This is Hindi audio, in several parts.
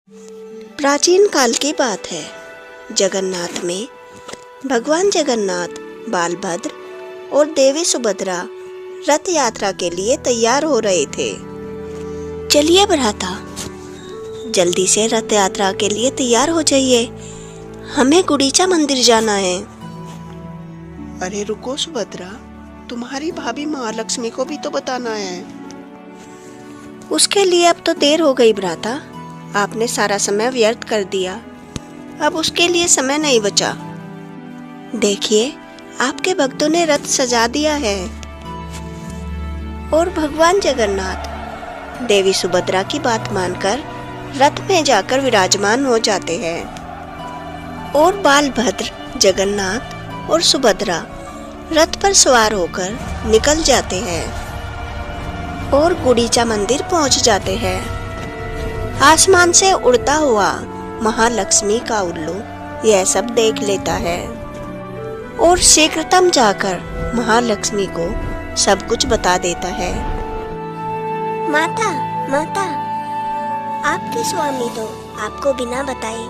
प्राचीन काल की बात है। जगन्नाथ में भगवान जगन्नाथ, बालभद्र और देवी सुभद्रा रथ यात्रा के लिए तैयार हो रहे थे। चलिए भ्राता, जल्दी से रथ यात्रा के लिए तैयार हो जाइए, हमें गुड़ीचा मंदिर जाना है। अरे रुको सुभद्रा, तुम्हारी भाभी महालक्ष्मी को भी तो बताना है। उसके लिए अब तो देर हो गई भ्राता, आपने सारा समय व्यर्थ कर दिया। अब उसके लिए समय नहीं बचा। देखिए, आपके भक्तों ने रथ सजा दिया है और भगवान जगन्नाथ देवी सुभद्रा की बात मानकर रथ में जाकर विराजमान हो जाते हैं और बालभद्र, जगन्नाथ और सुभद्रा रथ पर सवार होकर निकल जाते हैं और गुड़ीचा मंदिर पहुंच जाते हैं। आसमान से उड़ता हुआ महालक्ष्मी का उल्लू यह सब देख लेता है और शीघ्रतम जाकर महालक्ष्मी को सब कुछ बता देता है। माता, माता, आपके स्वामी तो आपको बिना बताए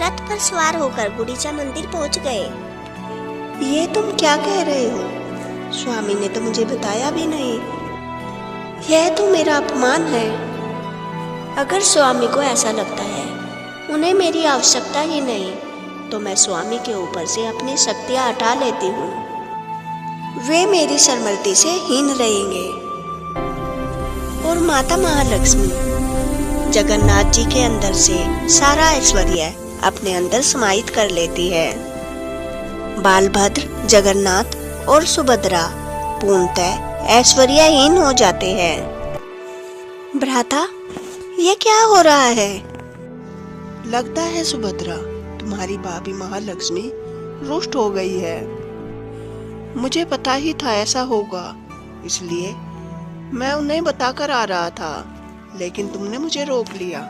रथ पर सवार होकर गुड़ीचा मंदिर पहुंच गए। ये तुम क्या कह रहे हो? स्वामी ने तो मुझे बताया भी नहीं। यह तो मेरा अपमान है। अगर स्वामी को ऐसा लगता है उन्हें मेरी आवश्यकता ही नहीं, तो मैं स्वामी के ऊपर से अपनी शक्तियां हटा लेती हूँ। वे मेरी सरमर्दी से हीन रहेंगे। और माता महालक्ष्मी जगन्नाथ जी के अंदर से सारा ऐश्वर्य अपने अंदर समाहित कर लेती है। बालभद्र, जगन्नाथ और सुभद्रा पूर्णतः ऐश्वर्यहीन हो जाते हैं। भ्राता, ये क्या हो रहा है? लगता है सुभद्रा, तुम्हारी भाभी महालक्ष्मी रुष्ट हो गई है। मुझे पता ही था ऐसा होगा, इसलिए मैं उन्हें बताकर आ रहा था, लेकिन तुमने मुझे रोक लिया।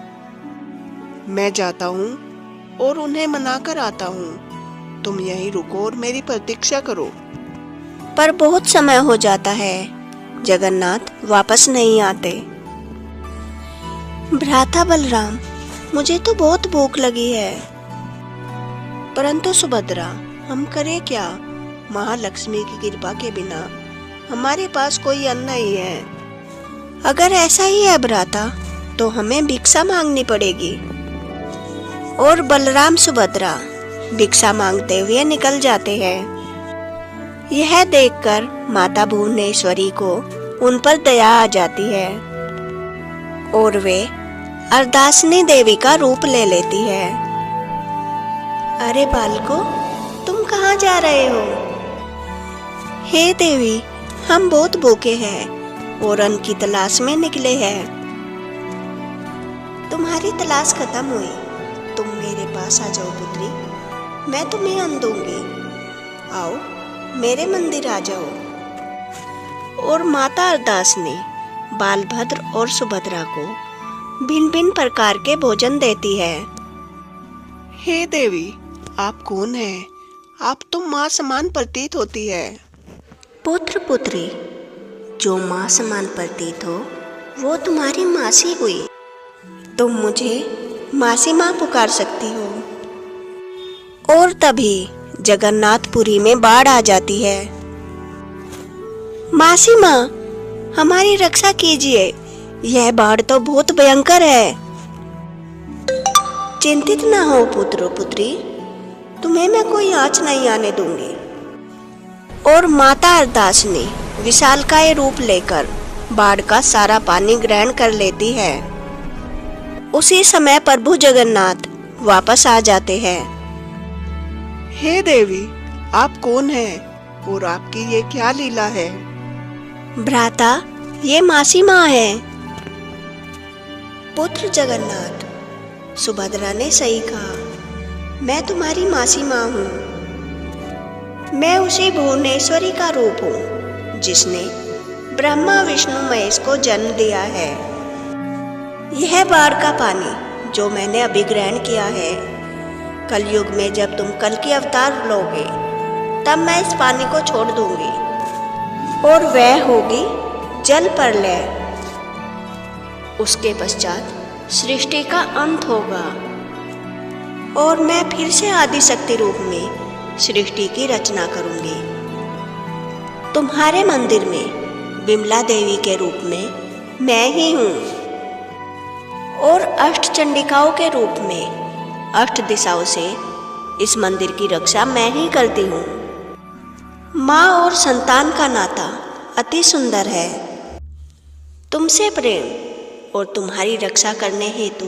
मैं जाता हूँ और उन्हें मनाकर आता हूँ। तुम यहीं रुको और मेरी प्रतीक्षा करो। पर बहुत समय हो जाता है, जगन्नाथ वापस नहीं आते। भ्राता बलराम, मुझे तो बहुत भूख लगी है। परंतु सुभद्रा, हम करें क्या? महालक्ष्मी की कृपा के बिना हमारे पास कोई अन्न नहीं है। अगर ऐसा ही है भ्राता, तो हमें भिक्षा मांगनी पड़ेगी। और बलराम सुभद्रा भिक्षा मांगते हुए निकल जाते हैं। यह देखकर माता भुवनेश्वरी को उन पर दया आ जाती है और वे अर्दासनी देवी का रूप ले लेती है। अरे बालको, तुम कहाँ जा रहे हो? हे देवी, हम बहुत भूखे हैं और अन्न की तलाश में निकले हैं। तुम्हारी तलाश खत्म हुई, तुम मेरे पास आ जाओ पुत्री, मैं तुम्हें अन्न दूंगी। आओ, मेरे मंदिर आ जाओ। और माता अर्दासनी बालभद्र और सुभद्रा को भिन्न भिन्न प्रकार के भोजन देती है। हे देवी, आप कौन हैं? आप तो माँ समान प्रतीत होती है। पुत्र पुत्री, जो माँ समान प्रतीत हो वो तुम्हारी मासी हुई। तुम मुझे मासी माँ पुकार सकती हो। और तभी जगन्नाथपुरी में बाढ़ आ जाती है। मासी माँ, हमारी रक्षा कीजिए, यह बाढ़ तो बहुत भयंकर है। चिंतित ना हो पुत्र पुत्री, तुम्हें मैं कोई आँच नहीं आने दूंगी। और माता अर्दासनी विशालकाय रूप लेकर बाढ़ का सारा पानी ग्रहण कर लेती है। उसी समय प्रभु जगन्नाथ वापस आ जाते हैं। हे देवी, आप कौन हैं और आपकी ये क्या लीला है? भ्राता, ये मासी माँ है। पुत्र जगन्नाथ, सुभद्रा ने सही कहा, मैं तुम्हारी मासी माँ हूँ। मैं उसी भुवनेश्वरी का रूप हूँ जिसने ब्रह्मा विष्णु महेश को जन्म दिया है। यह बाढ़ का पानी जो मैंने अभी ग्रहण किया है, कलयुग में जब तुम कल की अवतार लोगे तब मैं इस पानी को छोड़ दूंगी और वह होगी जल प्रलय। उसके पश्चात सृष्टि का अंत होगा और मैं फिर से आदिशक्ति रूप में सृष्टि की रचना करूंगी। तुम्हारे मंदिर में विमला देवी के रूप में मैं ही हूँ और अष्ट चंडिकाओं के रूप में अष्ट दिशाओं से इस मंदिर की रक्षा मैं ही करती हूँ। माँ और संतान का नाता अति सुंदर है। तुमसे प्रेम और तुम्हारी रक्षा करने हेतु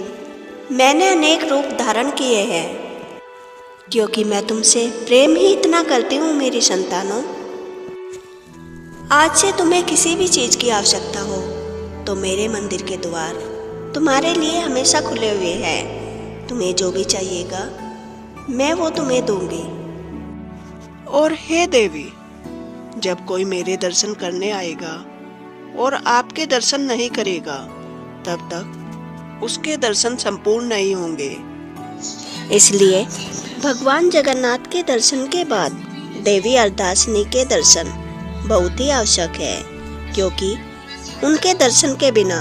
मैंने अनेक रूप धारण किए हैं, क्योंकि मैं तुमसे प्रेम ही इतना करती हूँ मेरी संतानों। आज से तुम्हें किसी भी चीज की आवश्यकता हो तो मेरे मंदिर के द्वार तुम्हारे लिए हमेशा खुले हुए हैं। तुम्हें जो भी चाहिएगा मैं वो तुम्हें दूंगी। और हे देवी, जब कोई मेरे दर्शन करने आएगा और आपके दर्शन नहीं करेगा तब तक उसके दर्शन संपूर्ण नहीं होंगे। इसलिए भगवान जगन्नाथ के दर्शन के बाद देवी अर्धासिनी के दर्शन बहुत ही आवश्यक है, क्योंकि उनके दर्शन के बिना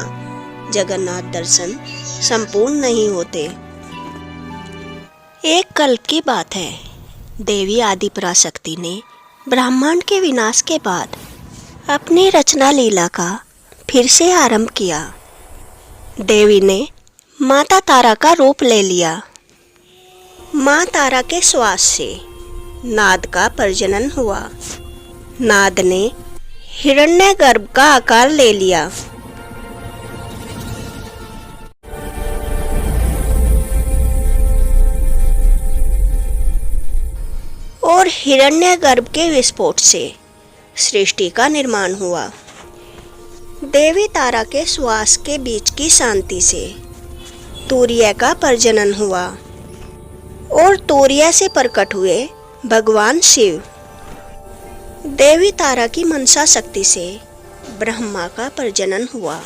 जगन्नाथ दर्शन संपूर्ण नहीं होते। एक कल्प की बात है। देवी आदि पराशक्ति ने ब्रह्मांड के विनाश के बाद अपनी रचना लीला का फिर से आरंभ किया। देवी ने माता तारा का रूप ले लिया। माँ तारा के श्वास से नाद का प्रजनन हुआ। नाद ने हिरण्यगर्भ का आकार ले लिया। और हिरण्यगर्भ के विस्फोट से सृष्टि का निर्माण हुआ। देवी तारा के श्वास के बीच की शांति से तूर्य का प्रजनन हुआ और तूर्य से प्रकट हुए भगवान शिव। देवी तारा की मनसा शक्ति से ब्रह्मा का प्रजनन हुआ।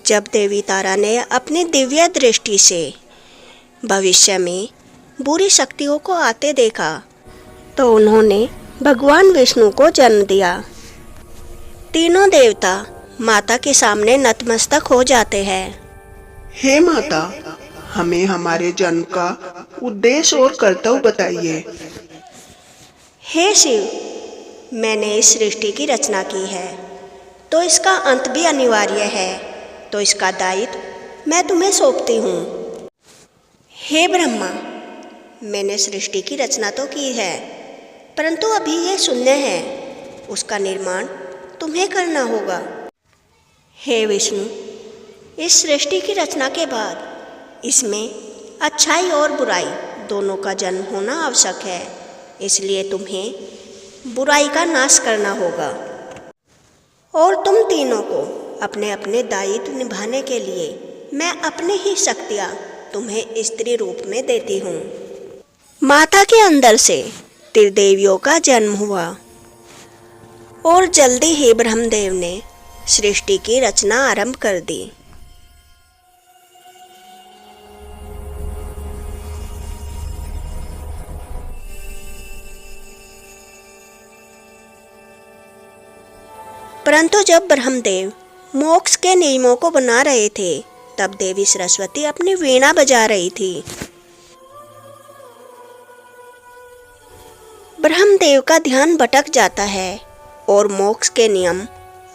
जब देवी तारा ने अपनी दिव्य दृष्टि से भविष्य में बुरी शक्तियों को आते देखा तो उन्होंने भगवान विष्णु को जन्म दिया। तीनों देवता माता के सामने नतमस्तक हो जाते हैं। हे माता, हमें हमारे जन्म का उद्देश्य और कर्तव्य बताइए। हे शिव, मैंने इस सृष्टि की रचना की है तो इसका अंत भी अनिवार्य है, तो इसका दायित्व मैं तुम्हें सौंपती हूँ। हे ब्रह्मा, मैंने सृष्टि की रचना तो की है, परंतु अभी ये शून्य है, उसका निर्माण तुम्हें करना होगा। हे विष्णु, इस सृष्टि की रचना के बाद इसमें अच्छाई और बुराई दोनों का जन्म होना आवश्यक है, इसलिए तुम्हें बुराई का नाश करना होगा। और तुम तीनों को अपने अपने दायित्व निभाने के लिए मैं अपनी ही शक्तियाँ तुम्हें स्त्री रूप में देती हूँ। माता के अंदर से त्रिदेवियों का जन्म हुआ और जल्दी ही ब्रह्मदेव ने सृष्टि की रचना आरंभ कर दी। परंतु जब ब्रह्मदेव मोक्ष के नियमों को बना रहे थे तब देवी सरस्वती अपनी वीणा बजा रही थी। ब्रह्मदेव का ध्यान भटक जाता है और मोक्ष के नियम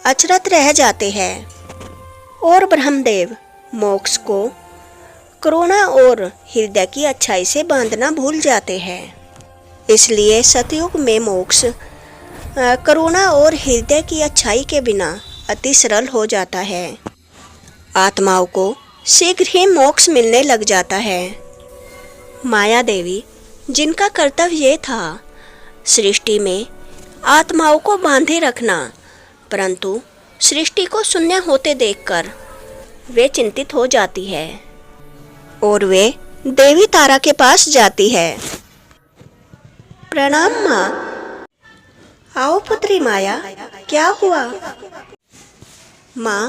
अचरत रह जाते हैं और ब्रह्मदेव मोक्ष को करुणा और हृदय की अच्छाई से बांधना भूल जाते हैं। इसलिए सतयुग में मोक्ष करुणा और हृदय की अच्छाई के बिना अति सरल हो जाता है। आत्माओं को शीघ्र ही मोक्ष मिलने लग जाता है। माया देवी, जिनका कर्तव्य ये था सृष्टि में आत्माओं को बांधे रखना, परंतु सृष्टि को शून्य होते देखकर वे चिंतित हो जाती है और वे देवी तारा के पास जाती है। प्रणाम माँ। आओ पुत्री माया, क्या हुआ? माँ,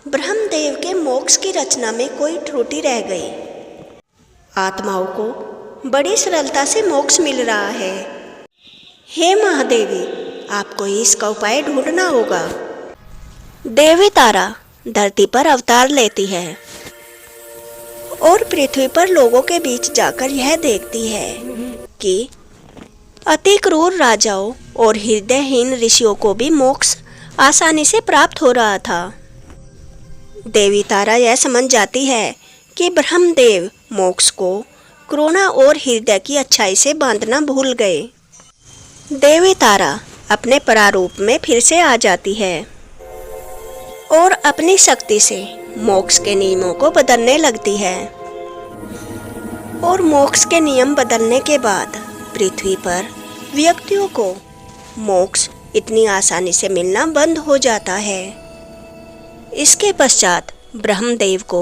ब्रह्मदेव के मोक्ष की रचना में कोई त्रुटि रह गई। आत्माओं को बड़ी सरलता से मोक्ष मिल रहा है। हे महादेवी, आपको इसका उपाय ढूंढना होगा। देवी तारा धरती पर अवतार लेती है और पृथ्वी पर लोगों के बीच जाकर यह देखती है कि अति क्रूर राजाओं और हृदयहीन ऋषियों को भी मोक्ष आसानी से प्राप्त हो रहा था। देवी तारा यह समझ जाती है कि ब्रह्मदेव मोक्ष को करुणा और हृदय की अच्छाई से बांधना भूल गए। देवी तारा अपने प्रारूप में फिर से आ जाती है और अपनी शक्ति से मोक्ष के नियमों को बदलने लगती है। और मोक्ष के नियम बदलने के बाद पृथ्वी पर व्यक्तियों को मोक्ष इतनी आसानी से मिलना बंद हो जाता है। इसके पश्चात ब्रह्मदेव को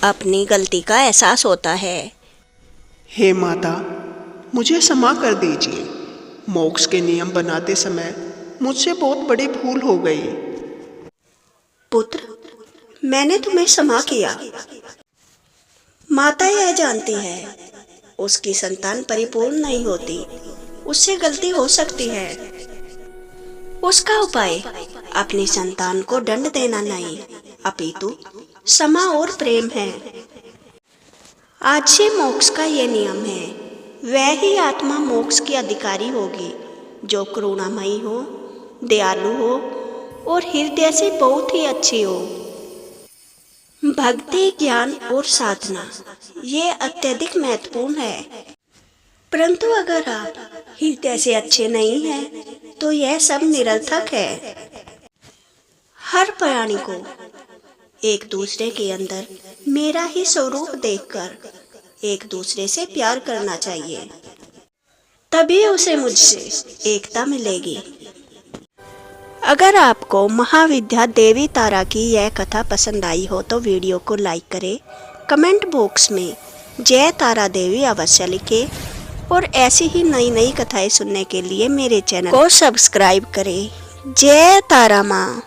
अपनी गलती का एहसास होता है। हे माता, मुझे क्षमा कर दीजिए। मोक्ष के नियम बनाते समय मुझसे बहुत बड़ी भूल हो गई। पुत्र, मैंने तुम्हें क्षमा किया। माता यह जानती है उसकी संतान परिपूर्ण नहीं होती, उससे गलती हो सकती है। उसका उपाय अपनी संतान को दंड देना नहीं, अपितु क्षमा और प्रेम है। आज से मोक्ष का ये नियम है, वह ही आत्मा मोक्ष की अधिकारी होगी जो करुणामयी हो, दयालु हो और हृदय से बहुत ही अच्छी हो। भक्ति, ज्ञान और साधना ये अत्यधिक महत्वपूर्ण है, परंतु अगर आप हृदय से अच्छे नहीं हैं तो यह सब निरर्थक है। हर प्राणी को एक दूसरे के अंदर मेरा ही स्वरूप देखकर एक दूसरे से प्यार करना चाहिए, तभी उसे मुझसे एकता मिलेगी। अगर आपको महाविद्या देवी तारा की यह कथा पसंद आई हो तो वीडियो को लाइक करें, कमेंट बॉक्स में जय तारा देवी अवश्य लिखें और ऐसी ही नई नई कथाएं सुनने के लिए मेरे चैनल को सब्सक्राइब करें। जय तारा माँ।